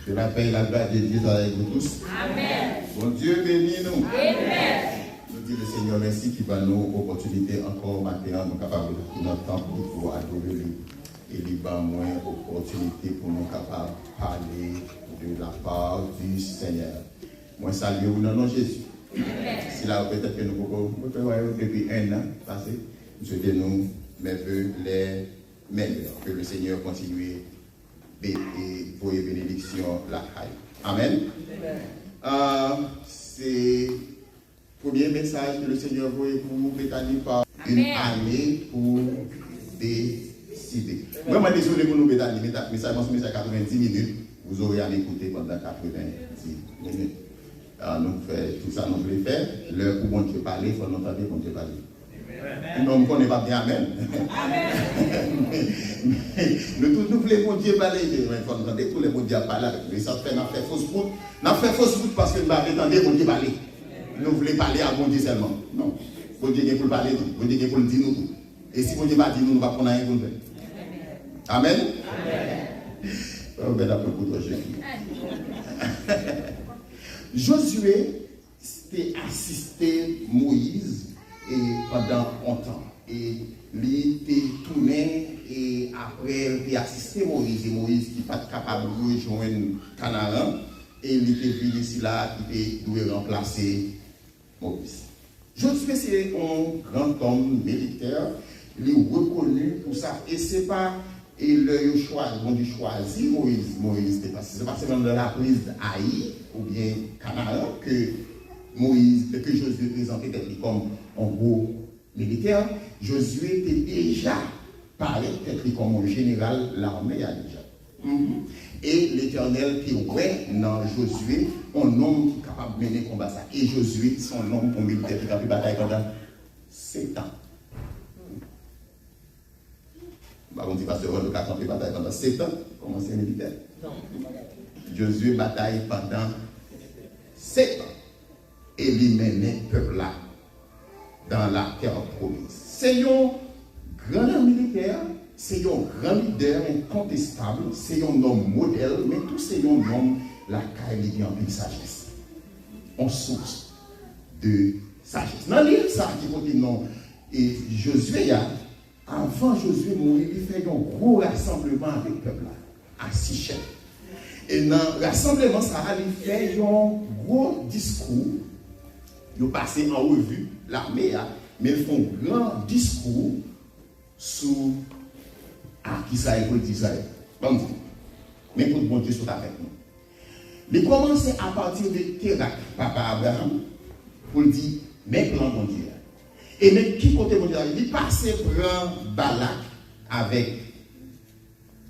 Que la paix et la grâce de Dieu soient avec vous tous. Amen. Bon Dieu bénit nous. Amen. Nous disons le Seigneur merci qui va nous opportunité encore maintenant, nous capables de notre temps pour pouvoir adorer lui. Et il va moins opportunité pour nous capables de parler de la part du Seigneur. Moi salue au nom de Jésus. Si là peut-être que nous pouvons depuis un an passé, nous souhaitons mes vœux les meilleurs. Que le Seigneur continue et pour les bénédictions la caille. Amen. C'est le premier message que le Seigneur voulait pour nous Bethany par une année pour décider. Vraiment désolé pour nous Bethany, mais ça message 90 minutes, vous aurez à m'écouter pendant 90 minutes. Nous faisons tout ça, nous voulons faire. L'heure pour bon Dieu parler, il faut nous entendre bon Dieu parler. Non, on ne connaît pas bien, amen. Nous voulons bon Dieu parler, il faut nous entendre tous les bon Dieu parler avec nous. Ça fait, nous fait fausse route. Nous fait fausse route parce que nous attendons bon Dieu parler. Nous voulons parler à bon Dieu seulement. Non. Bon Dieu est pour parler, bon Dieu est pour dire nous tout. Et si bon Dieu va dire nous, nous ne va pas prendre rien pour nous faire. Amen. Amen. Josué s'était assisté Moïse et pendant longtemps. Et lui était tourné et après il a assisté Moïse. Et Moïse qui n'est pas capable de rejoindre Canaan. Et il était venu ici là, il devait remplacer Moïse. Josué c'est un grand homme militaire. Il est reconnu pour ça. Et c'est pas et le choix, ils ont choisi Moïse, c'est pas seulement dans la prise d'Aïe ou bien Canaan que Josué présentait comme un gros militaire. Josué était déjà parlé peut-être comme un général l'armée déjà. Et l'Éternel qui ouais dans Josué un homme qui est capable de mener le combat ça. Et Josué son homme pour militaire qui a pu batailler pendant 7 ans. On dit pasteur Renaud qui a campé bataille pendant 7 ans, comment c'est militaire? Non. Josué bataille pendant 7 ans. Et il menait le peuple là dans la terre promise. C'est un grand militaire, c'est un grand leader incontestable, c'est un homme modèle, mais tout c'est un homme la caille qui a une sagesse. En source de sagesse. Dans l'île, ça qui dit non. Et Josué avant Josué mourir, il fait un gros rassemblement avec le peuple à Sichem. Et dans le rassemblement, ça il fait un gros discours. Il passe en revue l'armée, mais ils font un grand discours sur qui ça est pour Israël. Mais pour bon Dieu soit avec nous. Il commence à partir de Térak, papa Abraham, pour dire, mais plan bon Dieu. Et même qui côté mon Dieu, il passe prend Balak avec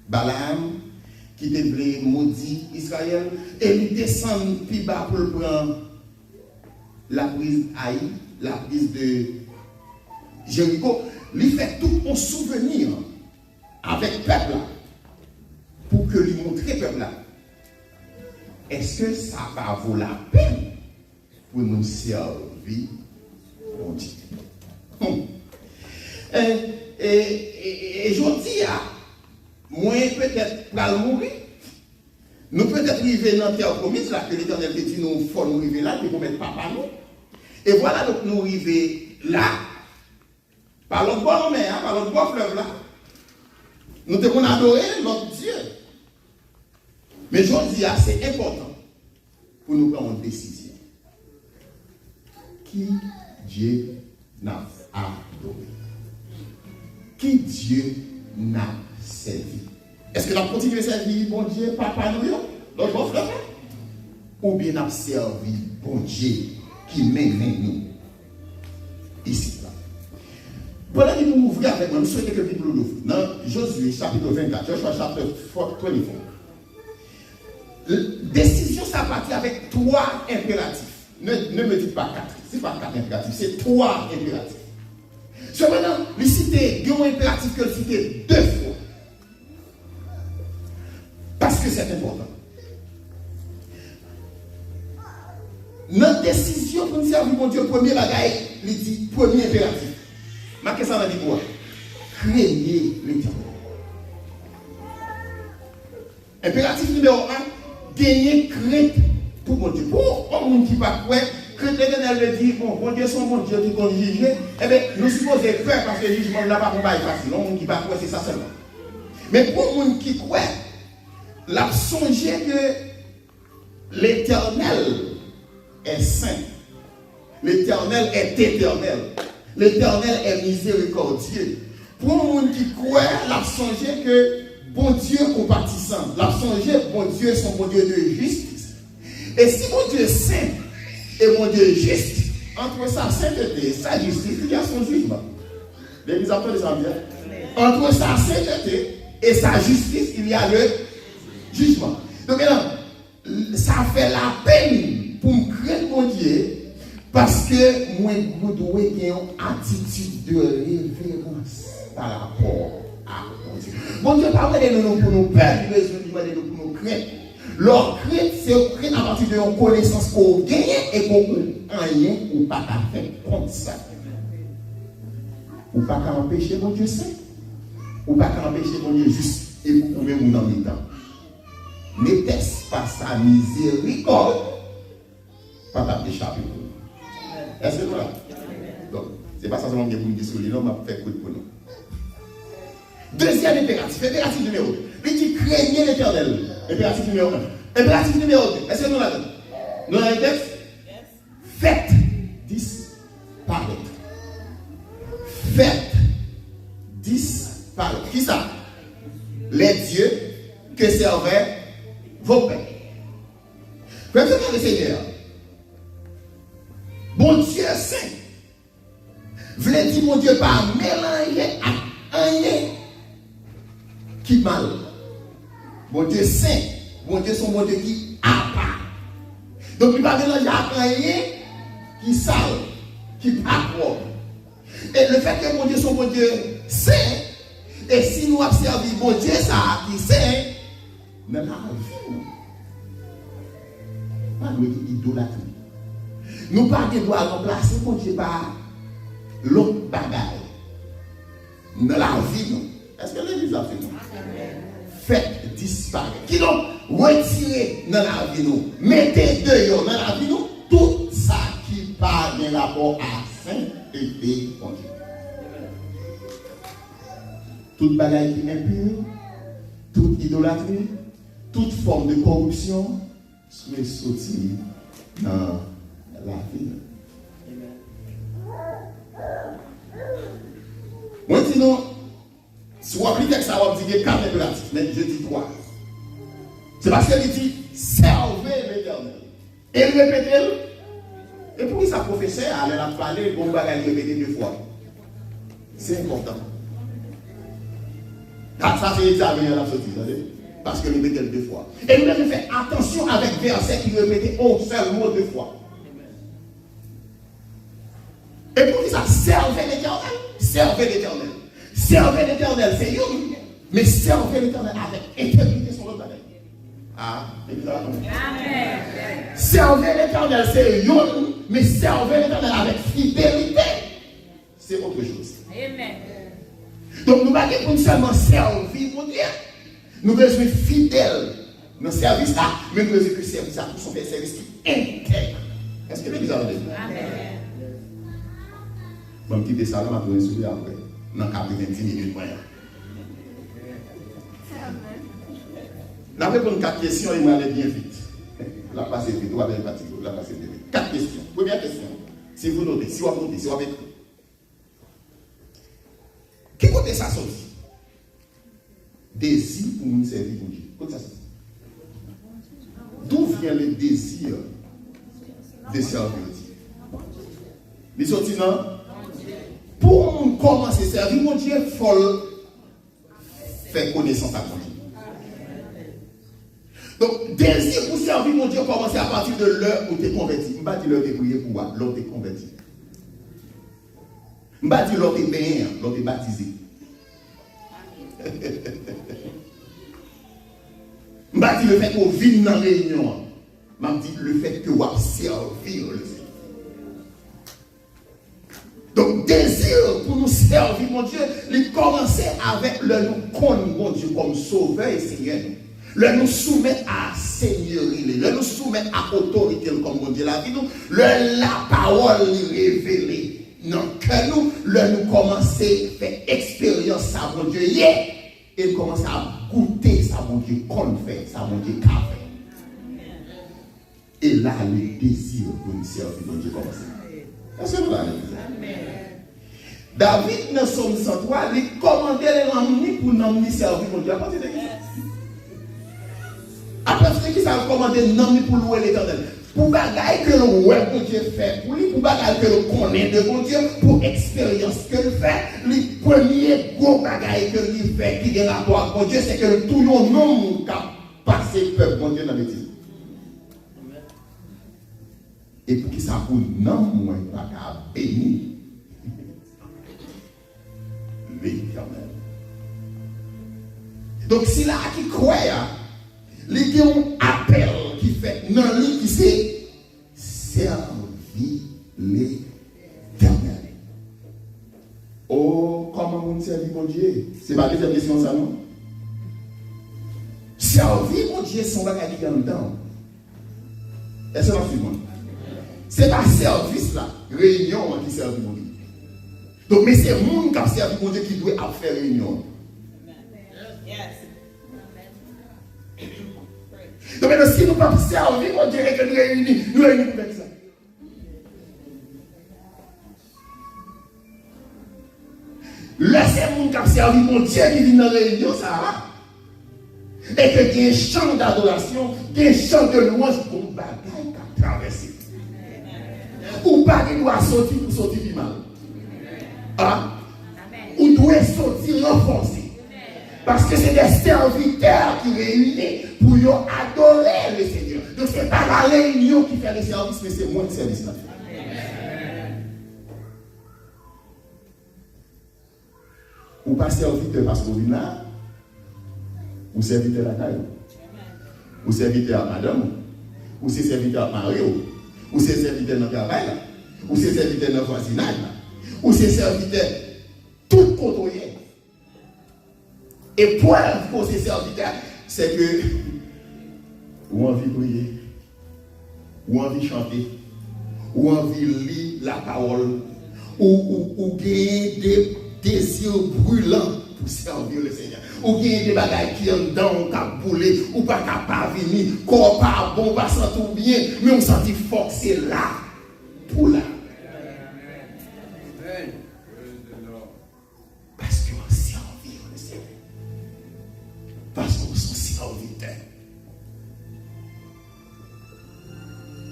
Balaam qui devait maudit Israël et il descend plus bas pour prendre la prise Haï, la prise de Jéricho. Il fait tout un souvenir avec le peuple pour que lui montre le peuple là. Est-ce que ça va vaut la peine pour nous servir mon Dieu? Et je dis, moi peut-être pour mourir, nous peut-être arriver dans la terre promise, là que l'Éternel dit nous, il faut nous arriver là, puis nous mettre papa nous. Et voilà, donc nous arriver là, par l'autre bord de mer, par l'autre bord fleuve là. Nous devons adorer notre Dieu. Mais je dis, c'est important pour nous prendre une décision. Qui Dieu n'a adoré? Qui Dieu n'a servi? Est-ce que nous continuons à servir bon Dieu, papa nous, notre bon frère? Ou bien nous servi bon Dieu qui mène nous ici là? Voilà, nous nous ouvrons avec moi, nous souhaitons que le Bible l'ouvre. Dans Josué chapitre 24, Joshua chapitre 24. Décision, ça partit avec 3 impératifs. Ne me dites pas 4. Ce n'est pas 4 impératifs, c'est 3 impératifs. Cependant, il cité un impératif que le cité 2 fois. Parce que c'est important. Notre décision pour nous servir mon Dieu, premier bagaille, il dit premier impératif. Marquez ça dans les quoi? Craignez l'Éternel. Impératif numéro 1, gagner crainte pour mon Dieu. Pour un monde qui va croire, que l'Éternel le dit, bon Dieu, son bon Dieu qui peut juger, eh bien, nous supposons faire parce que le jugement n'a pas pour facile. Le monde qui va croire, c'est ça seulement. Mais pour le monde qui croit, l'a songé que l'Éternel est saint. L'Éternel est éternel. L'Éternel est miséricordieux. Pour le monde qui croit, l'a songé que bon Dieu compatissant. L'a songé, bon Dieu, son bon Dieu de justice. Et si mon Dieu est saint et mon Dieu est juste, entre sa sainteté et sa justice, il y a son jugement. L'église entend ça bien. Entre sa sainteté et sa justice, il y a le jugement. Donc maintenant, ça fait la peine pour me créer mon Dieu, parce que moi, je dois avoir une attitude de révérence par rapport à mon Dieu. Mon Dieu, pas de nous pour nous perdre, il besoin de demander nous pour nous craindre. Leur crainte, c'est crainte à partir de une connaissance qu'on gagne et qu'on n'a rien ou pas qu'à faire contre ça. Ou pas qu'à empêcher mon Dieu saint. Ou pas qu'à empêcher mon Dieu juste. Et vous pouvez vous en même temps. N'était-ce pas sa miséricorde, pas ta échappé. Est-ce que voilà? Donc, c'est pas ça seulement que vous me dites sur les noms, mais fait coup pour nous. Deuxième impératif numéro 2. Il dit craignez l'Éternel. Impératif numéro 1. Impératif numéro 2. Est-ce que nous l'avons? Nous l'avons le texte? Faites disparaître. Faites disparaître. Qui ça? Les dieux que servaient vos pères. Regardez le Seigneur. Bon Dieu saint. Voulez dire mon Dieu pas mélanger à rien qui mal. Mon Dieu saint. Mon Dieu son bon Dieu qui a pas. Donc il va mélanger à rien qui sale, qui pas propre. Et le fait que mon Dieu son bon Dieu saint, et si nous observons mon Dieu ça qui saint, nous n'avons pas de idolâtrie. Nous pas de droit remplacer mon Dieu par l'autre bagaille. Nous la vie nous. Est-ce que l'Église a fait nous? Faites disparaître. Qui donc retirez dans la vie nous, mettez dehors dans la vie nous tout ça qui parle de rapport à sainteté mon Dieu. Toute bagaille qui est impure, toute idolâtrie, toute forme de corruption, soit sortie dans la vie. Moi, sinon, si vous appliquez ça, vous dites 4 impératifs, mais je dis 3. C'est parce qu'il dit servez l'Éternel. Et il répète. Et pour qui ça, professeur, elle a parlé, bon bagage, il répète 2 fois. C'est important. Ça, c'est examen à la sortie, vous savez? Parce que il répète 2 fois. Et nous devons faire attention avec verset qui répète au seul mot 2 fois. Et pour qui ça, servez l'Éternel. Servez l'Éternel. Servez l'Éternel, c'est une. Mais servez l'Éternel avec intégrité sur le bagaille. Ah, Amen. Servez l'Éternel, c'est une. Mais servez l'Éternel avec fidélité, c'est autre chose. Amen. Donc nous ne pouvons pas seulement servir mon Dieu. Nous devons être fidèles dans le service là, mais nous devons que le service à tous sont des services qui intègrent. Est-ce que l'Église a dit? Amen. Bon, petit dessin, on va trouver celui après. Dans 90 minutes. Nous avons 4 questions, il m'a allé bien vite. La passe vite, on va bien fatigué, la passe vite. 4 questions. Première question. Si vous notez, si vous notez, si vous avez écrit. Qui côté ça sorti? Désir pour nous servir pour Dieu. Côté ça sorti. D'où vient le désir de servir Dieu? Il sorti non? Pour commencer à servir mon Dieu, il faut faire connaissance à mon Dieu. Donc, désir pour servir mon Dieu commence à partir de l'heure où tu es converti. Je ne vais pas dire l'heure où tu es prié pour moi, l'heure où tu es converti. Je ne vais pas dire l'heure où tu es béni, l'heure où tu es baptisé. Je ne vais pas dire le fait qu'on vit dans la réunion. Je vais dire le fait que vous servir le Seigneur. Donc, désir pour nous servir, mon Dieu, il commençait avec le nous connaître, mon Dieu, comme sauveur et Seigneur. le nous soumettre à Seigneurie, le nous soumettre à autorité comme bon Dieu la vie nous, la parole révélée. Non, que nous, nous commencer à faire expérience ça, mon Dieu, et nous commencer à goûter ça, mon Dieu, qu'on fait, ça, mon Dieu, qu'a fait. Et là, le désir pour nous servir, mon Dieu, commence. Est-ce que vous l'avez dit? David, dans Somme 103, il commandait les ramener pour nous servir, mon Dieu, à partir de qui? Après, qui ça a commandé nous pour louer l'Éternel? Pour bagaille que le ouais bon Dieu fait pour lui, pour bagaille que le connaît de bon Dieu, pour expérience que le fait, le premier gros bagaille que lui fait qui a rapport avec bon Dieu, c'est que tout le monde a passé peuple bon Dieu dans le bêtise. Et pour qui ça pour non moins pas qu'à bénir l'Éternel. Donc si là qui croit, il y a un appel qui fait non lui qui c'est servir l'Éternel. Oh, comment on servir mon Dieu? C'est pas des questions ça non? Servir mon Dieu sans bagage qui est en dedans. Est-ce que vous suivez? C'est pas service là, réunion qui sert mon Dieu. Donc mais c'est le monde qui a servi mon Dieu qui doit faire réunion. Donc maintenant, si nous ne pouvons pas servir, on dirait que nous réunis avec ça. Laissez mon cap servir mon Dieu qui vient dans la réunion, ça. Et que il y a un chant d'adoration, il y a un chant de louange pour bagaille qui a traversé. Ou pas qu'il doit sortir pour sortir du mal. Ah? Ou doit sortir renforcé. Parce que c'est des serviteurs qui réunissent pour adorer le Seigneur. Donc ce n'est pas la réunion qui fait le service, mais c'est moi le service là. Ou pas serviteur parce qu'on vient là, ou serviteur à la caille, ou serviteur à madame, ou c'est serviteur à Mario, ou c'est serviteur dans le travail, ou c'est serviteur dans le voisinage, ou c'est serviteur tout côtoyé. Et preuve pour ces serviteurs, c'est que ou envie de prier, ou envie de chanter, ou envie de lire la parole, ou gagner des désirs brûlants pour servir le Seigneur, ou gagner des bagages qui ont dans ta boule, ou pas capable de venir, corps pas bon, pas sentir bien, mais on sentit forcé là, pour là. Parce qu'on servir le Seigneur. Parce qu'on sont serviteurs.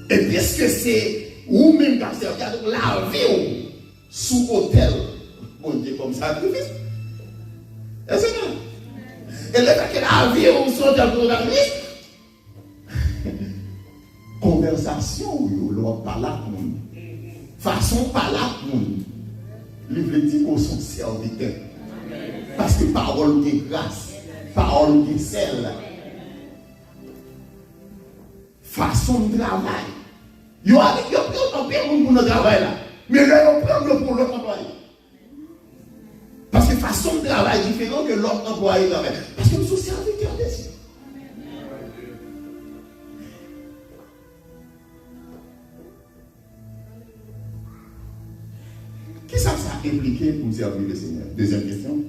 Et puis est-ce que c'est ou même qui a servi la vie sous hôtel, bon Dieu, comme sacrifice? Est-ce que non? Et le fait que la vie sous hôtel pour la vie, conversation, l'on parle à monde, façon parler à monde, le veut dire qu'on sont serviteurs. Parce que parole de grâce. Parole de sel, façon de travail. Il y a un peu pour notre travail là, mais là, on prend pour l'autre employé. Parce que façon de travail est différente que l'autre employé travaille. Parce que nous sommes serviteurs de Dieu. Qui ça a impliqué pour nous servir le Seigneur? Deuxième question.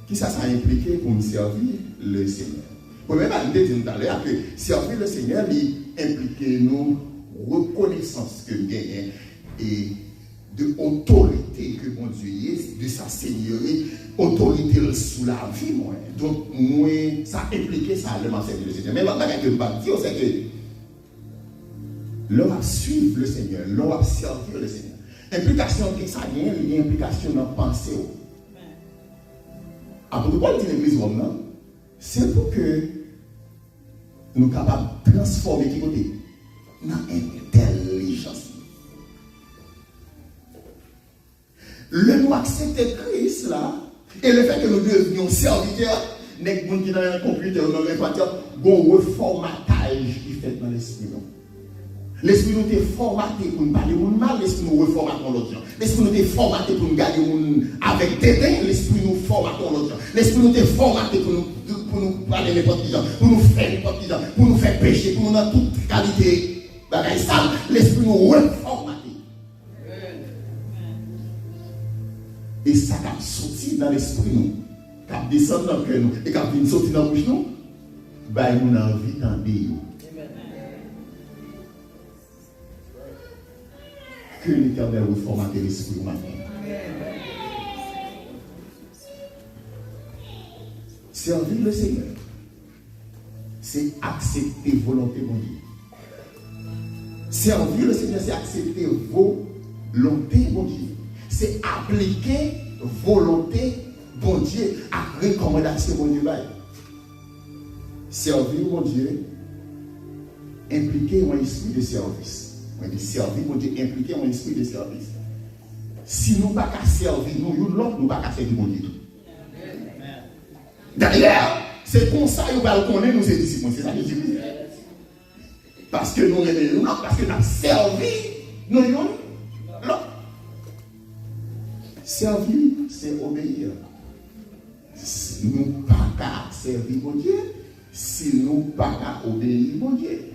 Qui ça a impliqué pour nous servir le Seigneur? Premièrement, je dit tout à l'heure que servir le Seigneur, il implique nous reconnaissance que nous gagnons et de autorité que mon Dieu est, de sa seigneurie, autorité sous la vie. Moi. Donc, moi, ça implique ça, le servir le Seigneur. Mais l'autre chose que je vais dire, c'est que l'on va suivre le Seigneur, l'on va servir le Seigneur. Implication que ça a une implication dans la pensée. Après tout, dit l'église Rome, c'est pour que nous soyons capables de transformer qui côté dans l'intelligence. Le nous accepter Christ là, et le fait que nous devenions serviteurs, nous qui dans un computer, dans un réfracteur, un reformatage qui fait dans l'esprit. L'esprit nous est formaté pour nous parler de mal, l'esprit nous reformate l'autre gens. L'esprit nous est formaté pour nous garder avec dédain, l'esprit nous formate l'autre gens. L'esprit nous est formaté pour nous parler n'importe qui gens, pour nous faire n'importe qui gens, pour nous faire pécher, pour nous dans toute qualité bagaille sale. L'esprit nous reformaté. Et ça qui a sorti dans l'esprit nous, qui a descendu dans le cœur nous, et qui a sorti dans la bouche nous, bah nous avons envie d'entendre. Que l'Éternel reformate l'esprit au matin. Servir le Seigneur, c'est accepter volonté mon Dieu. Servir le Seigneur, c'est accepter volonté mon Dieu. C'est appliquer volonté bon Dieu à recommandation mon Dieu. Servir mon Dieu, impliquer un esprit de service. On dit servir, mon Dieu, impliquer un esprit de service. Si nous ne pouvons pas servir, nous ne pouvons pas servir mon Dieu. D'ailleurs, c'est comme ça que nous allons connaître nos disciples. C'est ça que je dis. Parce que nous aimons, non, parce que nous avons servi, nous aimons. Non. Servir, c'est obéir. Si nous ne pouvons pas servir mon Dieu, si nous ne pouvons pas obéir mon Dieu.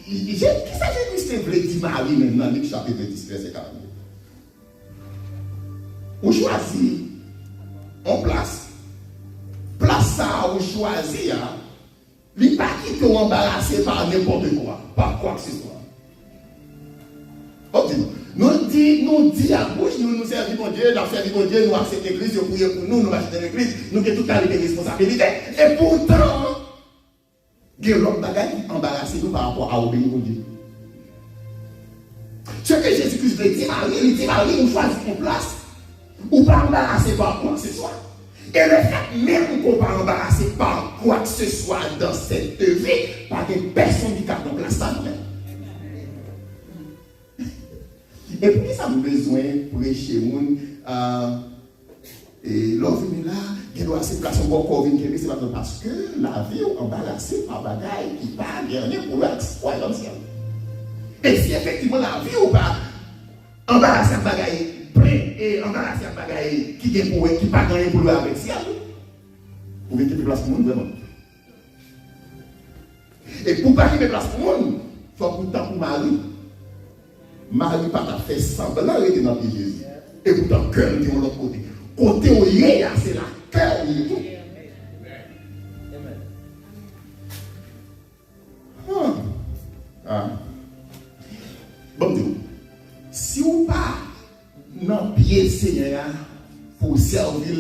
Qui ça j'ai dit c'est Marie maintenant, Luc chapitre 10, verset 42. On choisit, on place ça, on choisit, il n'est pas quitté ou embarrassé par n'importe quoi, par quoi que ce soit. Ok, nous dit à bouche, nous servons mon Dieu, nous servons mon Dieu, nous acceptons l'église, nous prions pour nous achetons l'église, nous avons toute qualité de responsabilité, et pourtant, il y a l'autre bagaille qui embarrasse nous par rapport à obéir au Dieu. Ce que Jésus-Christ veut dire, il dit Marie, on choisit une place, ou pas embarrassé par quoi que ce soit. Et le fait même qu'on pas embarrassé par quoi que ce soit dans cette vie, pas de personne qui a en place ça même. Et puis ça a besoin de prêcher et l'homme là, il doit se placer encore pour venir c'est parce que la vie est embarrassée par bagaille qui pas dernier pour l'exploit comme ça. Et si effectivement la vie ou pas embarrassée par bagaille et embarrassée par bagaille qui est pour qui pas gagner pour le avec ça, vous venez de place pour nous vraiment. Et pour pas qu'il me place pour nous, il faut pourtant pour Marie. Marie pas fait semblant d'être dans le Jésus. Et pourtant cœur de l'autre côté. Côté où il est, c'est la cœur où il est. Bon Dieu, si vous pas dans le pied Seigneur pour servir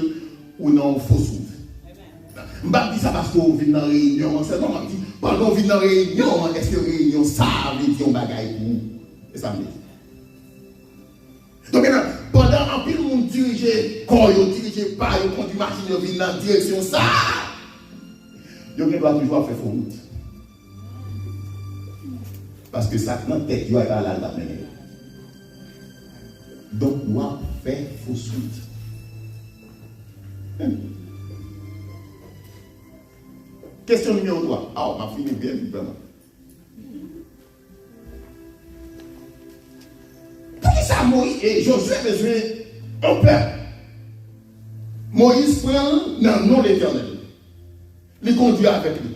ou non, il faut s'ouvrir. Je ne dis pas ça parce qu'on vit dans la réunion, seulement je dis, pendant qu'on vit dans la réunion, est-ce que la réunion, ça veut dire un bagage pour vous? Et ça me dit. Donc maintenant, pendant un peu de monde dirige corps, dirige pas, ils conduit machine, ils viennent dans la direction ça. Ils doivent toujours faire faux route. Parce que ça, dans la tête, il y a la main. Donc, on doit faire fausse route. Question numéro 3. Ah, on m'a fini bien, vraiment. Pour ça, Moïse et Josué besoin au peuple. Moïse prend dans le nom de l'Éternel. Il conduit avec lui.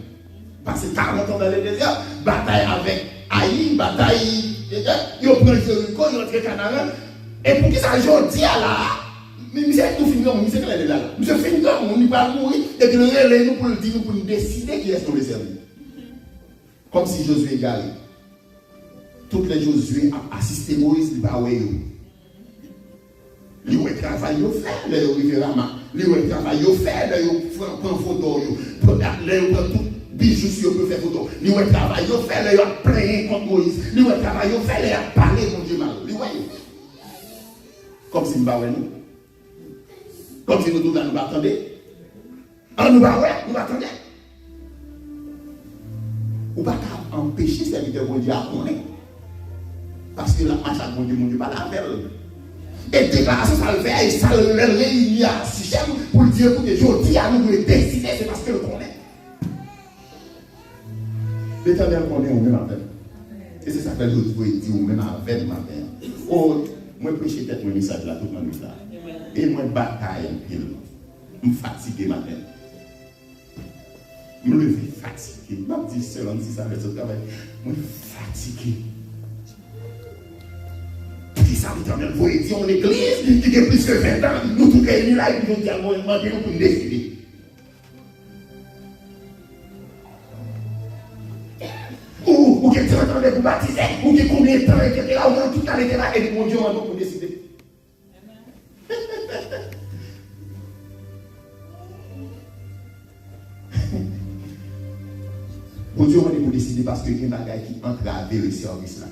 Parce que 40 ans dans le désert, bataille avec Aïe, bataille. Il prend Jéricho, il entre Canaan. Et pour qui ça, je dis à là, mais monsieur tout fini comme monsieur qu'elle est là. Monsieur fini comme on n'y va mourir. Et puis nous relève nous pour le dire, pour nous décider qui est-ce qu'on veut servir. Comme si Josué est garé. Toutes les Josué a assisté Moïse, il va ouais. Il va travailler au fait, il va travailler au fait, il va prendre photo, il va prendre tout bijou si on peut faire photo. Il va travailler au fait, il va plaindre contre Moïse. Il va travailler au fait, il va parler contre Dieu mal. Comme si nous ne nous comme si nous nous attendons. Alors nous attendons. Ou pas empêcher ces serviteurs de Dieu à connaître. Parce que la marche à mon Dieu, pas la faire. Et déclaration, ça le fait, et ça le réunit à Sichem pour dire que je dis à nous de décider, c'est parce que le connaît. L'Éternel connaît au même avec. Et c'est ça que je veux dire au même avec ma mère. Oh, moi, prêcher peut-être mon message là, tout le monde là. Et moi, bataille en pile. Je suis fatigué matin. Je me lève fatigué. Je me dis seulement si ça va être travail. Je suis fatigué. Qui ça, l'Éternel, vous voyez, on l'église qui a plus que 20 ans, nous tous réunis là, et nous disons, nous demandons pour nous décider. Ou qui est 30 ans de vous baptiser, ou qui combien de temps était là, ou tout le était là, et mon Dieu, on pour décider. Mon Dieu, on est pour décider parce que il y a des bagages qui entravent le service là.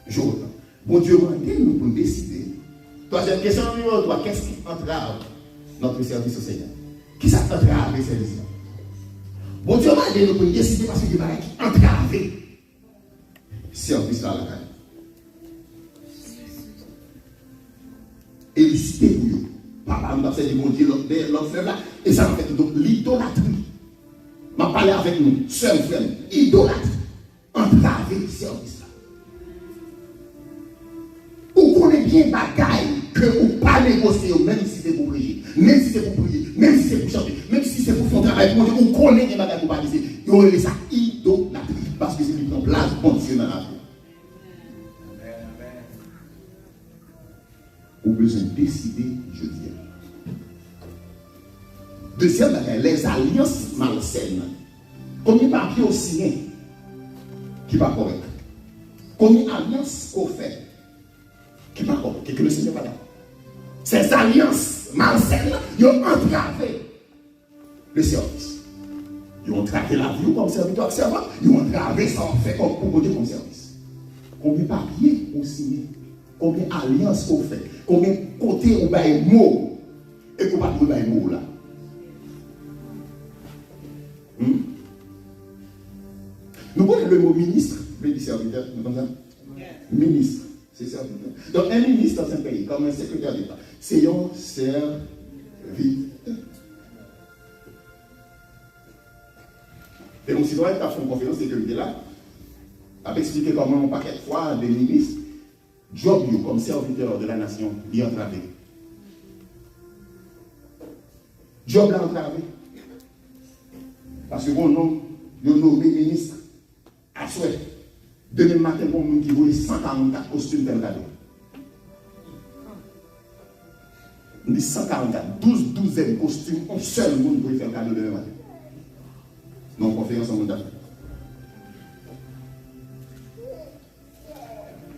Je reprends. Bon Dieu, nous pour décider. Troisième question numéro 3, qu'est-ce qui entrave notre service au Seigneur? Qui ça entrave le service? Bon Dieu, nous pour décider parce que il y a des qui entravent le service là. Et décider pour vous. Papa, nous avons dit, mon Dieu, l'autre frère là, et ça en fait donc l'idolâtrie. Je vais parler avec nous, seul frère, idolâtrie, entraver le service là. Vous connaissez bien bagaille que vous ne pas négocier, même si c'est pour prier, même si c'est pour prier, même si c'est pour chanter, même si c'est pour faire un travail, vous connaissez bien bagaille pour ne pas dire. Vous avez ça idolâtrie parce que c'est lui qui prend place, bon Dieu dans la vie. Vous avez besoin de décider, je dis. Deuxième bagaille, les alliances malsaines. Combien de papiers au signé qui n'est pas correct? Combien d'alliances qu'on fait qui n'est pas correct? Que le Seigneur pas là. Ces alliances malsaines, ils ont entravé le service. Ils ont entravé la vie comme serviteur servant. Ils ont entravé ça en fait comme Dieu comme service. Combien de papiers au signé? Combien d'alliances qu'on fait? Combien de côtés on va y mot? Et qu'on va trouver les mots là. Nous connaissons le mot ministre, le serviteur, nous connaissons ça? Ministre, c'est serviteur. Donc un ministre dans un pays, comme un secrétaire d'État, c'est un serviteur. Et donc, citoyen qui a fait une conférence de sécurité là, a expliqué comment un paquet de fois des ministres, job comme serviteur de la nation, y entravé. Job l'a entravé. Parce que bon nom, le nommé ministre, à souhait, demain matin, pour nous qui voulait 144 costumes tel cadeau. On dit 144, 12e costumes, un seul monde pour faire le cadeau demain matin. Non, conférence en monde d'affaires.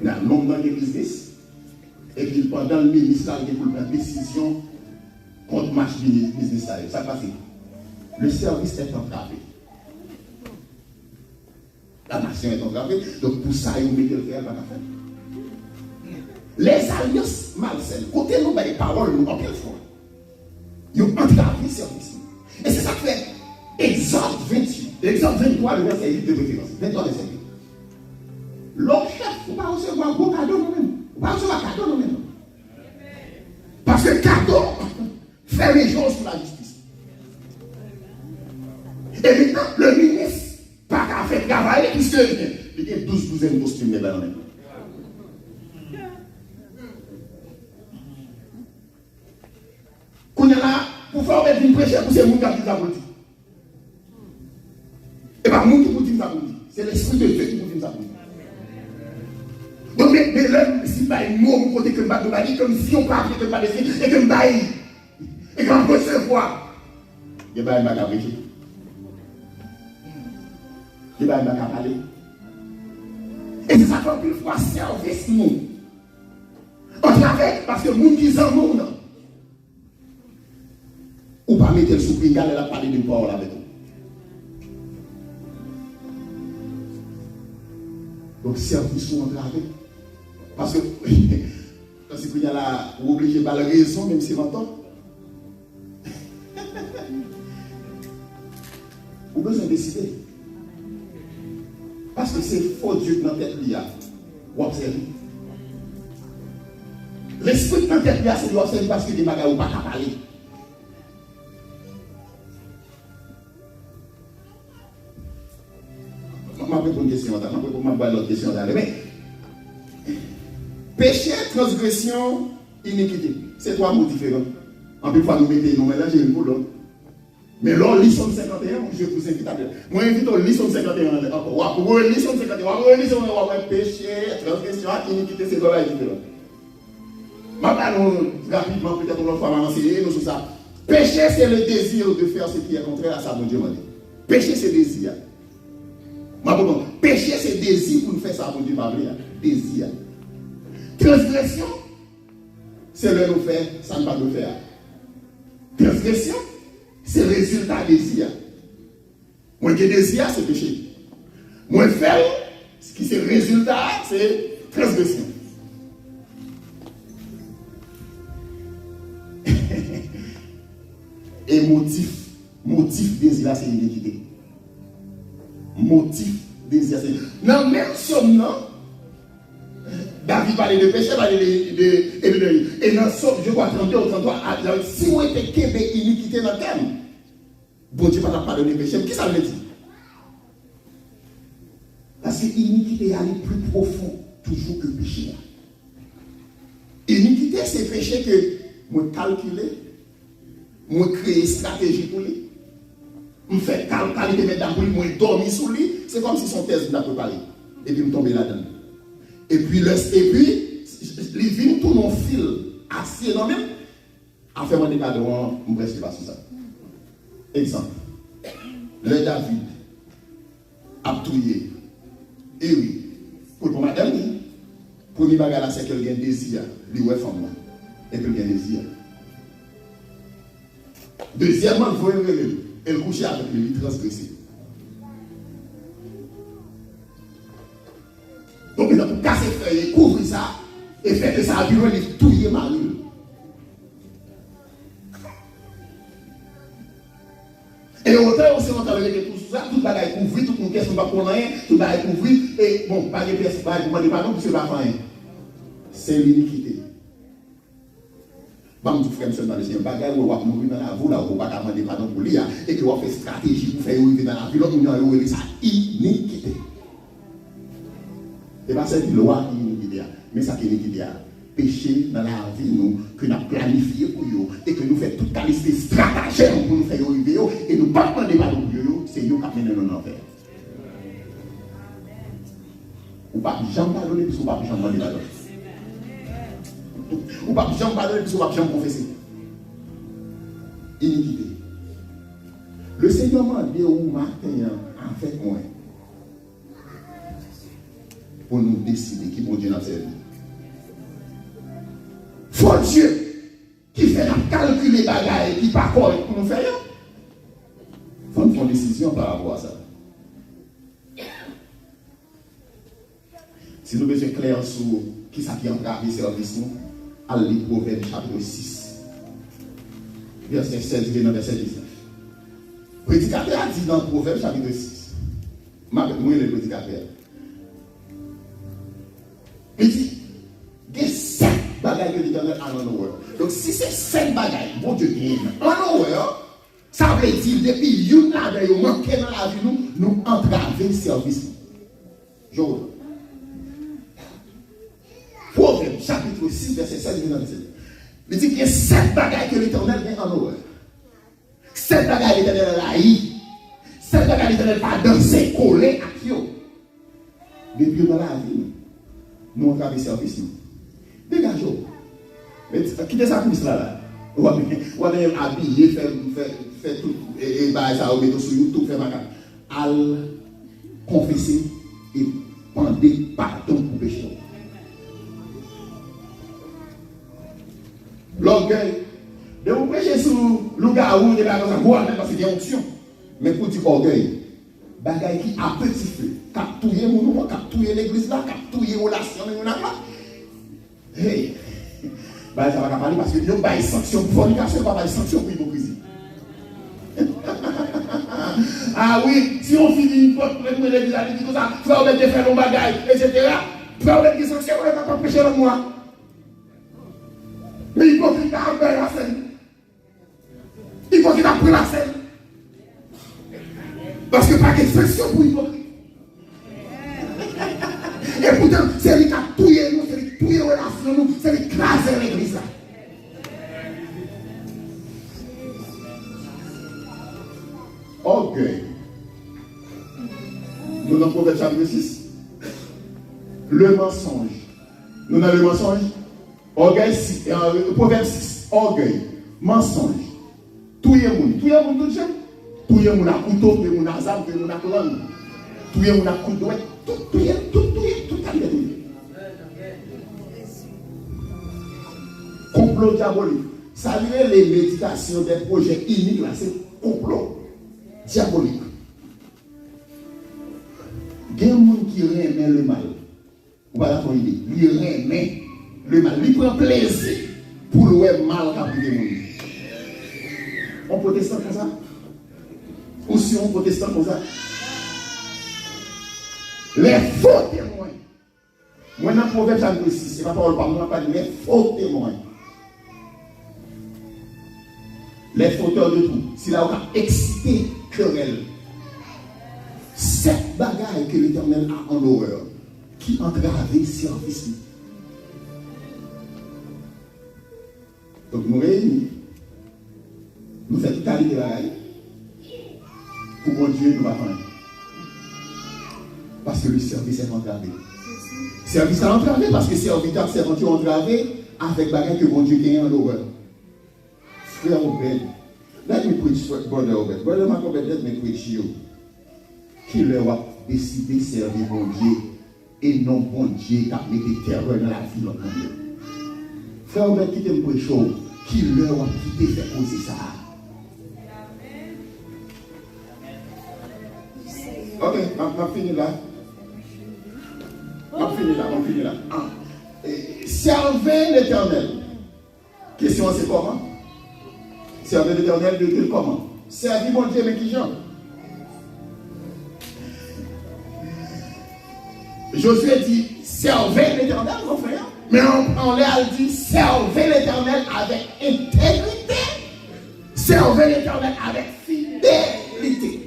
Il y a un nombre dans business, et puis pendant le ministère, il faut prendre décision contre le match business. Ça passe. Le service est entravé. La nation est entravée. Donc pour ça, il met le faire dans la faire. Les alliances malsaines, côté nous, les paroles, nous, en quelle fois, ils ont entravé le service. Et c'est ça que fait Exode 28. Exode 23, le verset 8 de référence. 23 verset 8. L'homme chef, il ne va pas recevoir un gros cadeau nous-mêmes. Il ne va pas recevoir un cadeau nous-mêmes. Parce que le cadeau fait les choses pour la justice. Et maintenant, le ministre, pas qu'à faire travailler, puisque il y a 12 costumes de la même. Quand il y a là, pour faire une prêcher, pour ces gens qui ont dit. Et pas nous qui vous dit ça pour dire. C'est l'esprit de Dieu qui vous dit ça pour dire. Donc, mais là, si pas un mot, vous côté que je dis, comme si on parlait que je et que je baille. Et quand on peut se voir, il y a un bac à prêcher. Il y a un bac à parler. Et c'est ça qu'on peut faire service nous. On travaille parce que nous disons nous, non. Ou pas mettre le sous-pingal et la parler d'une parole avec nous. Donc, service ou entravé. Parce que, quand il y a là, vous obligez par la raison, même si longtemps. Vous avez besoin de décider. Parce que c'est faux Dieu dans la tête liée. Vous observez. L'esprit dans la tête liée, c'est de observer parce que des bagages ou pas qu'à parler. m'a posé une question, m'a posé l'autre question. Mais péché, transgression, iniquité. C'est trois mots différents. En plus, il faut nous mettre nous mélanger une pour l'autre. Mais là, lit Somme 51, je vous invite à lire. Moi, invite à lire Somme 51 encore. Ou lire Somme 51, ou lire Somme 51, péché, transgression, iniquité, c'est trois différents. Je vais parler rapidement, peut-être une autre fois, m'enseigner nous sur ça. Péché, c'est le désir de faire ce qui est contraire à ça, mon Dieu m'a dit. Péché, c'est désir. Péché, c'est désir pour nous faire ça, mon Dieu m'a dit. Désir. Transgression, c'est le nous faire, ça ne va pas nous faire. Transgression, c'est le résultat désir. Moi qui désir, c'est péché. Moi faire, ce qui c'est le résultat, c'est transgression. Et motif désir, c'est l'iniquité. Motif désir, c'est l'iniquité. Dans même somme, non? David parlait de péché, parlait de. Et dans somme, je crois, 32 ou 33, si vous êtes québé iniquité dans le thème, bon Dieu ne va pas pardonner le péché. Qui ça veut dire? Parce que l'iniquité est aller plus profond toujours que le péché. Iniquité, c'est péché que moi calculer. Moi créer une stratégie pour lui. Je fais calculer mes dames pour lui, moi dormir sur lui. C'est comme si son thèse l'a préparé. Et puis je tombe là-dedans. Et puis, il vient tout mon fil assis dans même. En fait, des cadeaux, je ne presque pas sur ça. Exemple. Le David a tué. Et oui. Pour madame, premier bagage, c'est qu'elle a un désir. Il y a une femme. Et puis, il a un désir. Deuxièmement, il faut elle coucher avec lui, transgresser. Donc, il faut casser feuille, couvrir ça, et faire de ça à bureau, il tout y est marié. Et autant, aussi, on travaille avec tout ça, tout le bagage couvrir, tout le monde qui ne va pas rien, tout le bagage couvrir, et bon, pas de pièces, pas de pardon, parce que ce n'est pas rien. C'est l'iniquité. Bah, je frère, monsieur, dans le bagage, où on va mourir dans la vie, là, où on va pas demander pardon pour lui, et que on fait stratégie pour faire arriver dans la vie, l'autre, on a ça iniquité. Et pas cette loi qui est iniquité, mais ça qui est iniquité. Péché dans la vie, nous, que nous avons planifié pour eux, et que nous faisons toute la liste de stratagèmes pour nous faire arriver, et nous ne pas demander pardon pour eux, c'est eux qui mènent nous en enfer. Ou pas jamais pardonner, puisque ou pas jamais demander pardon. Ou pas jamais pardonner, puisque ou pas jamais confesser. Iniquité. Le Seigneur m'a dit au matin, en fait, moi, pour nous décider qui bon Dieu nous servi. Faut Dieu qui fait calculer les bagages qui pas correct pour nous faire. Il faut nous prendre une décision par rapport à ça. Si nous besoin clair sur qui ça qui entrave le service, nous allons lire Proverbe chapitre 6, verset 16 et verset 19. Le prédicateur a dit dans Proverbe chapitre 6, moi le prédicateur. Il dit, il y a 7 bagages que l'Éternel a dans nos. Donc si c'est 7 bagages, bon Dieu gagne. En nos, ça veut dire depuis une année, nous manquons dans la vie, nous entravons le service. Je reprends. Proverbe chapitre 6, verset 16 et 17. Il dit qu'il y a 7 bagages que l'Éternel a en nos. 7 bagages que l'Éternel a haï. 7 bagages que l'Éternel a dansé, collé à Kyo. Depuis dans la vie, nous avons travaillé service. Dégagez-vous. Quittez ça comme ça. Ou avez habillé, faire tout, et ça, ou mettre sur YouTube, faire ma carte. Al confesser et demander pardon pour péché. L'orgueil. De vous prêcher sur le gars où il y a parce qu'il y a une onction. Mais pour dire orgueil, bagaille qui a petit feu, capturer mon nom, capturer l'église là, capturer relation avec mon là. Hey, bah ça va pas parler parce que nous pas sanction pour fornication, pas sanction pour hypocrisie. Ah oui, si on finit une porte pour l'église là, dit tout ça, frère on faire nos bagailles, etc. Frère on qui sanction, on va pas pécher avec moi. Mais hypocrite a pris la scène. Hypocrite a pris la scène. Parce que pas de sanction pour hypocrite. orgueil. Nous dans Proverbe chapitre 6. Le mensonge. Nous dans le mensonge. Orgueil, Proverbe 6. Orgueil. Mensonge. Tout le monde. Tout le monde, tout le monde. Tout le monde a couteau, tout le monde a zam, tout le monde a langue. Tout le monde a couteau. Tout le monde. Complot diabolique. Ça veut dire les méditations des projets uniques là, c'est complot diabolique. Il y a des gens qui remet le mal. Vous n'avez pas idée. Il remet le mal. Il prend plaisir pour le mal qu'a pris des gens. On protestant comme ça? Ou si on protestant comme ça? Les faux témoins. Moi, dans le Proverbe chapitre 6, c'est pas parole par moi, pas les faux témoins. Les fauteurs de tout. Si là, on a excité querelle. 7 bagailles que l'Éternel a en horreur qui entravent le service. Donc nous réunis. Nous faisons toute qualité de bagaille. Pour mon Dieu, nous va faire. Parce que le service est entravé. Le service est entravé parce que le serviteur s'est entravé avec bagaille que mon Dieu a en horreur. Frère Obed, let me preach, brother Obed. Brother Obed, let me preach you. Qui leur a décidé de servir mon Dieu et non bon Dieu qui a mis des terreurs dans la vie de mon Dieu. Frère Obed, qui t'aime pour chaud, qui leur a quitté faire poser ça. Ok, on finit là. On finit là. Servez l'Éternel. Question c'est comment? Servez l'Éternel de quel comment? Servir mon Dieu, mais qui genre? Josué dit, servez l'Éternel, mon frère. Mais on l'a dit, servez l'Éternel avec intégrité. Servez l'Éternel avec fidélité.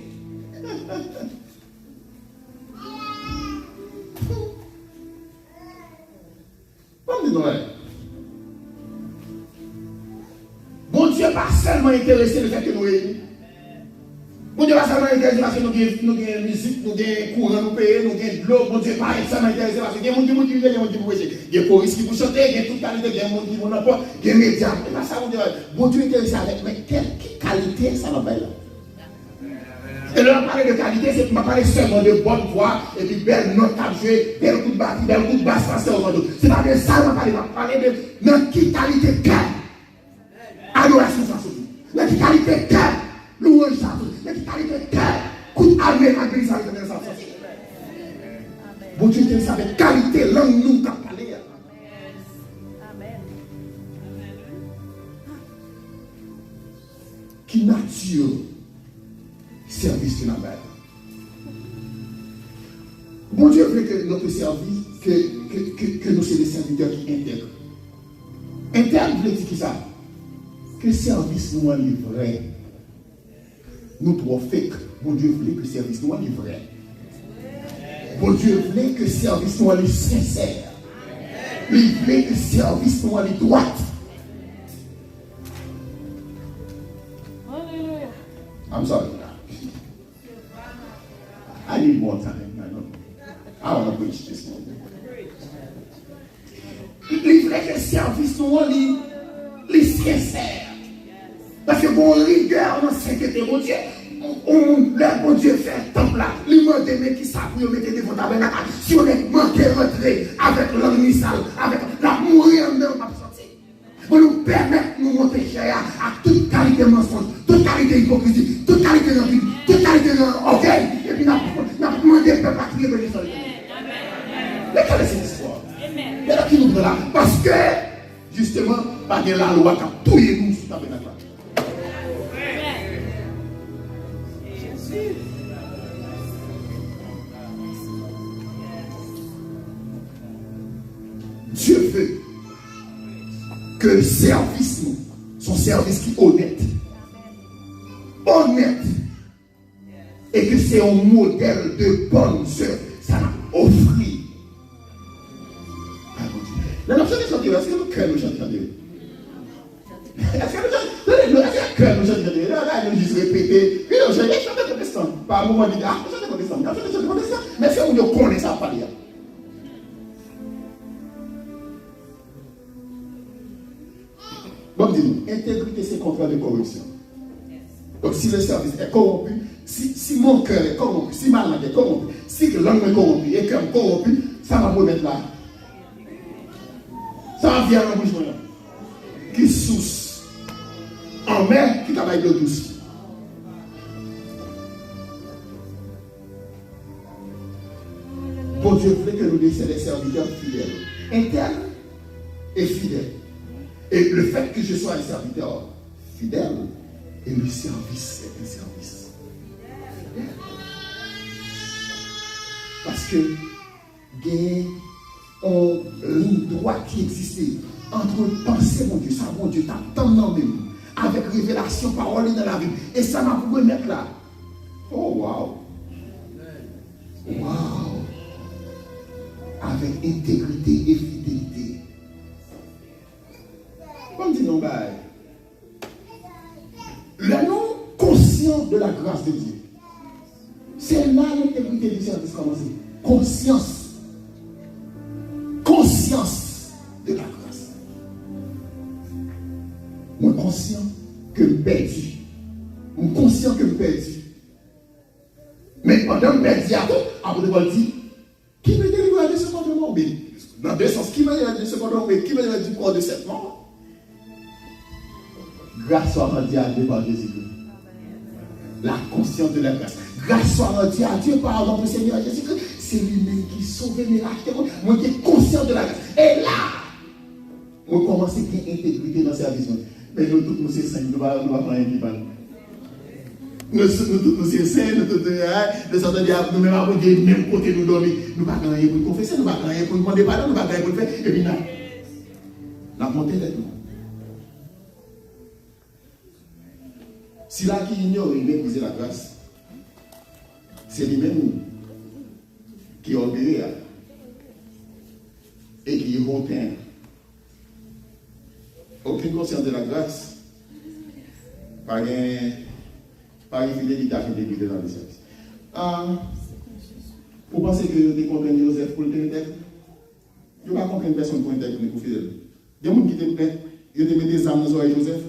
Bon Dieu n'est pas seulement intéressé le fait que nous réunis. Bon Dieu n'est pas seulement intéressé parce que nous avons musique, nous avons courant, nous payons, nous avons de l'eau. Bon Dieu n'est pas seulement intéressé parce que il y a des gens qui vivent, il y a des gens qui prêchent. Il y a des choristes qui vont chanter, il y a toute qualité, il y a des gens qui vont n'importe, il y a des médias. C'est pas ça, bon Dieu est intéressé avec, mais quelle qualité ça va faire là? Et là, on parle de qualité, c'est qu'on parle seulement de bonne voix, et puis belle note à jouer, belle coup de basse, c'est au monde. C'est pas de ça, on va parler de notre qualité cœur. Adoration ça surtout. Notre qualité cœur. Louange ça surtout. Notre qualité cœur. Coup d'armée à l'église avec ça surtout. Bon Dieu, c'est avec qualité, langue nous qu'à parler. Amen. Qui nature service de la belle. Bon Dieu veut que notre service, que nous soyons des serviteurs qui intègrent. Intègre veut dire qui ça? Que le service nous est vrai. Nous trop fake. Bon Dieu veut que le service nous est vrai. Bon Dieu veut que le service nous est sincère. Il veut que le service nous est droit. I'm sorry. I need more time. I want to preach this morning. Il fait que le service nous est sincère. Parce que bon rigueur dans sainteté, mon Dieu, le bon Dieu fait temple là. Il m'a demandé qui ça pour mettre devant ta tabernacle. Si on est manqué rentrer avec l'ennemi sale, avec la mourir en dedans, on va sortir. Pour nous permettre de nous monter cher à toute qualité de mensonge, toute qualité d'hypocrisie, toute qualité d'envie, toute qualité d'orgueil. Et puis, nous avons demandé au peuple à crier de l'histoire. Mais quelle est cette histoire? Mais là, qui nous prend là? Parce que, justement, par la loi qui a touillé nous sous la tabernacle. Dieu veut que le service, son service qui est honnête, et que c'est un modèle de bonne œuvre, ça m'a offert. Là, nous chantons, est-ce que nous cœur nous chantons? Est-ce que nous chantons? Est-ce que nous cœur nous chantons? Là, nous juste répéter. Puis nous chantons, un moment dit, ah, je te connais ça, mais c'est où nous connaissons ça, pas dire. Bon, dis-nous, intégrité, c'est contraire de corruption. Donc, si le service est corrompu, si mon cœur est corrompu, si ma langue est corrompue, si la langue est corrompue et cœur est corrompu, ça va me mettre là. Ça va venir en bouche qui sousse en mer qui travaille de douce. Bon Dieu voulait que nous laissions des serviteurs fidèles, internes et fidèles. Et le fait que je sois un serviteur fidèle, et le service est un service fidèle. Parce que il y a un ligne droite qui existait entre penser, mon Dieu, ça, mon Dieu, t'attends dans même, avec révélation, parole dans la Bible. Et ça m'a voulu mettre là. Oh, waouh! Waouh! Avec intégrité et fidélité. Comme dit non, le non conscient de la grâce de Dieu. C'est là l'intégrité du service commence. Conscience. Conscience de la grâce. Moi conscient que je perdu. Moi conscient que je perdu. Mais pendant que je perdu, après de dire, qui me délivre de ce commandement? Dans deux sens, qui me délivre de ce commandement? Qui me délivre du corps de cette mort? Grâce soit rendue à Dieu par Jésus-Christ. La conscience de la grâce. Grâce soit rendue à Dieu par notre Seigneur Jésus-Christ. C'est lui-même qui sauve mes rachetés. Moi qui suis conscient de la grâce. Et là, on commence à bien intégrité dans le service. Mais nous tous, nous sommes saints. Nous ne pouvons pas faire un qui parle. Nous tous, nous sommes saints. Nous tous, nous même après Dieu, même côté nous dormir. Nous ne pouvons pas rien pour confesser. Nous ne pouvons pas rien pour demander pardon. Nous ne pouvons pas rien pour faire. Et puis là, la montée de nous. Si là qui ignore, il méprise la grâce, c'est lui-même qui obéit et qui retient. Aucune conscience de la grâce, pas une fidélité à fidélité dans le service. Vous pensez que vous comprenez Joseph pour le intègre? Vous ne comprenez personne pour intègre pour fidèle. Il y a des gens qui te plaît, ils te mettent des âmes dans les oreilles Joseph.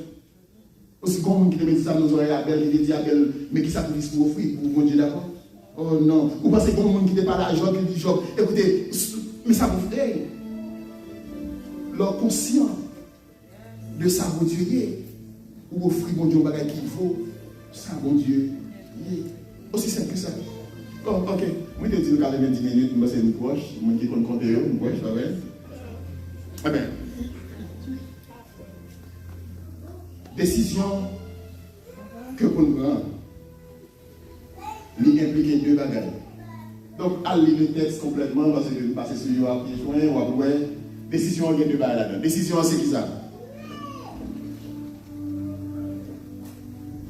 Aussi, quand on qui te met ça dans nos oreilles, Abel, il dit Abel, mais qui sacrifice pour offrir, pour vous dire d'accord? Oh non. Ou parce que quand on qui te parle à Job, il dit Job, écoutez, mais ça vous fait. Leur conscient de ça, mon Dieu, ou offrir mon Dieu au bagage qu'il faut, ça, mon Dieu, aussi simple que ça. Oh, ok. Moi, je te dis, nous avons 20 minutes, nous sommes proches, moi qui compte compter, nous proches, ça va. Eh bien. Décision que pour nous prendre, il implique deux bagages. Donc, à lire le texte complètement, parce que passer sur le pied joint, ou après, décision, il y a deux bagages là-dedans. Décision, c'est qui ça?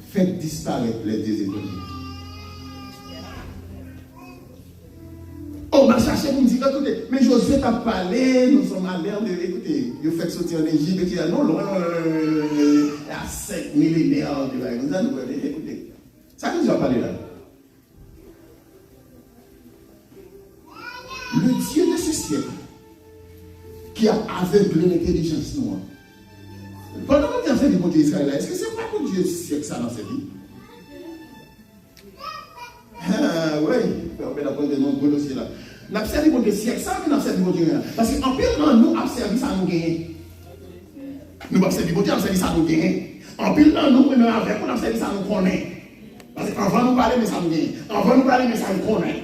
Faites disparaître les deux étoiles. Oh, ma cherché pour me dire, écoutez, mais Josué t'a parlé, nous sommes à l'air de, écoutez, il fait sortir en Égypte, et il a non, loin, à 5 millénaires de la écoutez, ça que tu vas parler là. Le Dieu de ce siècle, qui a aveuglé l'intelligence noire. Pendant que tu as fait du bon Dieu Israël, est-ce que c'est pas pour Dieu de ce siècle ça dans cette vie? Ah, oui, on peut apprendre des nombreux dossiers là. Nous avons servi pour des siècles, ça, nous avons servi pour Dieu. Parce qu'en pire, nous avons servi ça, nous gagner. Nous avons servi pour Dieu, nous avons servi ça, nous gagner. En pile, nous, même avec, nous avons servi ça, nous connaît. Parce qu'avant nous parler, mais ça nous gagne. Avant nous parler, mais ça nous connaît.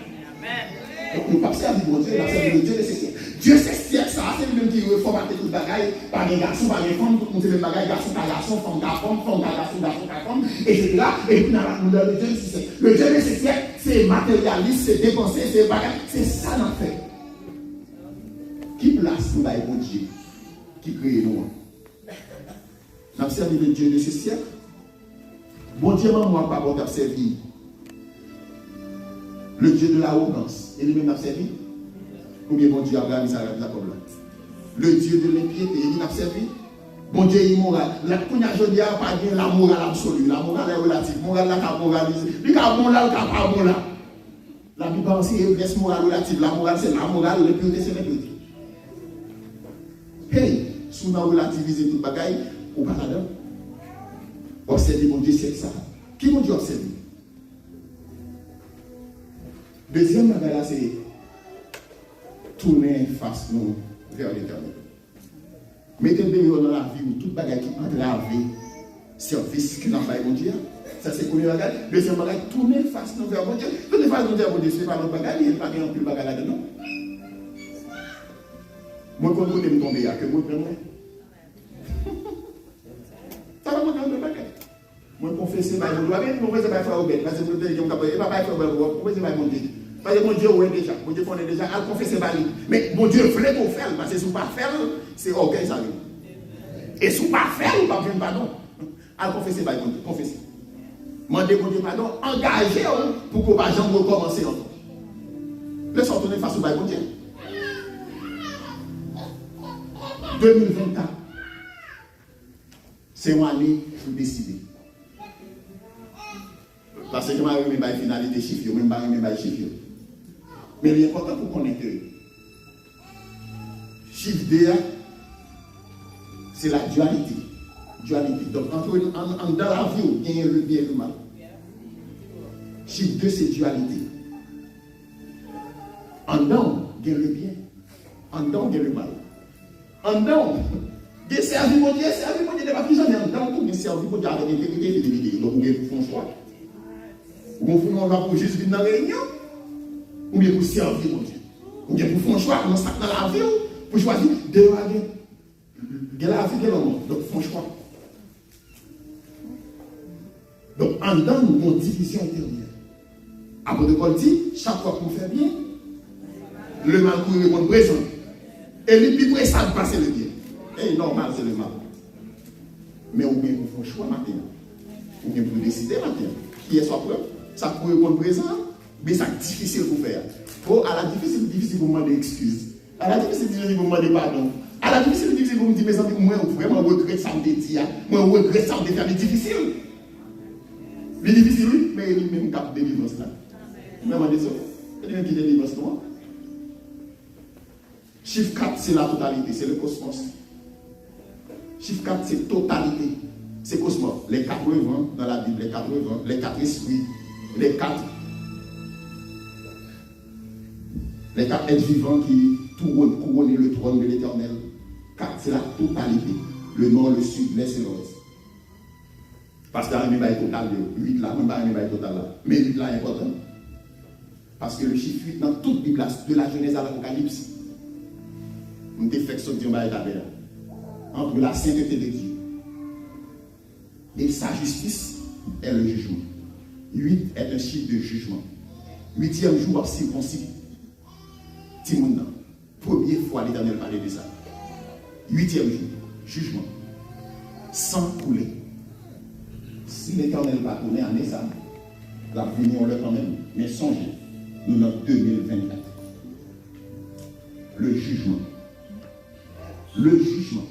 Donc, nous ne pouvons pas servir pour Dieu, nous avons servi pour Dieu de ces siècles. Dieu, c'est siècle, ça, c'est lui-même qui reformate tout le bagaille, par les garçons, par les femmes, tout le monde, c'est le bagaille, garçon, par garçon, femme, par femme, femme, par garçon, garçon, par femme, etc. Et puis, dans la couleur, le Dieu de ces siècles. Le Dieu de ces siècles, c'est matérialiste, c'est dépensé, c'est bagaille, c'est ça l'en fait. Qui place nous dans le Dieu qui crée nous? Nous avons servi le Dieu de ce siècle. Bon Dieu, moi, pas bon servi le Dieu de l'arrogance. Et lui-même n'a servi. Ou bien bon Dieu Abraham, Isaac, Jacob là. Le Dieu de l'impiété, il n'a servi. Bon Dieu est moral. La cognac je dis pas bien la morale absolue. La morale est relative. Morale là qu'a moralisé. Il y a bon là, il y a pas bon là. La Bible c'est laisse morale relative. La morale c'est la morale, la pureté c'est la pureté. Hey, si on a relativisé tout bagaille, ou pas là-dedans. Observez mon Dieu c'est ça. Qui mon Dieu observe? Deuxième bagaille là c'est tourner face nous vers l'éternel. Mettez le dans la vie où toute bagaille qui entrave service qui n'a pas mon Dieu. Ça c'est le premier bagage. Deuxième bagage, tourner face nous vers mon Dieu. Tourner face nous vers mon Dieu, ce n'est pas notre bagage, il n'y a pas de plus bagage là-dedans. Moi, quand je me tombe, il y a que moi qui me ça va me donner le bagage. Moi, confesser, je dois bien confesser par frère Robert. Parce que je ne pas frère Robert, confesser par mon Dieu. Parce que mon Dieu, oui, déjà. Mon Dieu connaît déjà. Elle confesse par lui. Mais mon Dieu voulait qu'on fasse. Parce que si vous ne pas faire, c'est orgueil, ça arrive. Et si vous ne pas faire, vous ne pas faire pardon. Elle confesse par mon Dieu. Confessez. Mandez mon Dieu pardon. Engagez-vous pour qu'on ne va jamais recommencer encore. Laissons tourner face au bail, mon Dieu. 2024. C'est une année pour décider. Parce que je vais me finalité chiffre, je vais me chiffre. Mais l'important pour connaître que chiffre D, c'est la dualité. Donc, dans la vie, il y a le bien et le mal. Chiffre 2, c'est dualité. En dedans, il y a le bien. En dedans, il y a le mal. En dedans, il y a servi mon Dieu, il n'y a pas plus jamais en dedans, il y a servi mon Dieu avec une vérité et une vérité. Donc, vous avez un choix. On va pour juste venir dans la réunion, ou bien pour servir mon Dieu. Ou bien pour faire un choix, on s'attaque dans la vie, pour choisir de la vie. De la vie, de l'homme. Donc, font choix. Donc, en dedans, nous avons une division intérieure. Après de Paul dit, chaque fois qu'on fait bien, le mal pour répondre présent. Et le plus pressant de passer le bien. Et normal, c'est le mal. Mais ou bien pour faire choix maintenant. Ou bien pour décider maintenant. Qui est soit preuve. Ça pour répondre présent, mais c'est difficile pour faire. À la difficile pour demander excuse. À la difficile pour demander pardon. À la difficile pour me dire, mes amis, moi, vraiment, regrette ça me dit, moi, regrette ça me faire, mais difficile. Mais difficile, oui, mais il y a même cap de délivrance là. Même en désolé, il y a qui délivrance toi. Chiffre 4, c'est la totalité, c'est le cosmos. Chiffre 4, c'est totalité, c'est cosmos. Les 4 vents dans la Bible, les 4 esprits, les 4 êtres vivants qui couronnent le trône de l'Éternel. 4, c'est la totalité. Le nord, le sud, l'est et l'ouest. Parce que là, il y a un total de 8 là, il y a un total là. Mais 8 là est important. Parce que le chiffre 8 dans toute la Bible, de la Genèse à l'Apocalypse, une défection de Dieu entre la sainteté de Dieu et sa justice est le jugement. 8 est un chiffre de jugement. 8e jour circoncis. Timouna. Première fois l'Éternel parlait de ça. 8e jour, jugement. Sans couler. Si l'Éternel va tourner en ça, l'avenir on le quand même. Mais songez, nous sommes en 2024. Le jugement. Le jugement.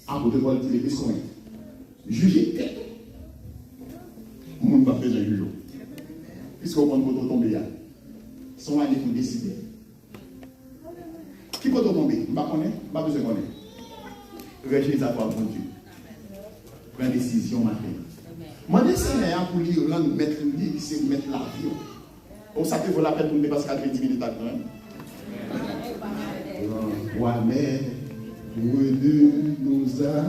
Apôtre Paul dit les besoins. Juger tête. On ne va pas faire un juge. Puisqu'on va pas tomber là. Son année pour décider. Qui peut tomber? Je ne connais pas. Pas besoin de connaître. Régis à toi, bon Dieu. Prends décision matin. Moi, je Seigneur pour lire langue, mettre le livre, c'est mettre la vie. Ça peut vaut la peine pour nous passer 90 minutes à temps. Roi, mais nous a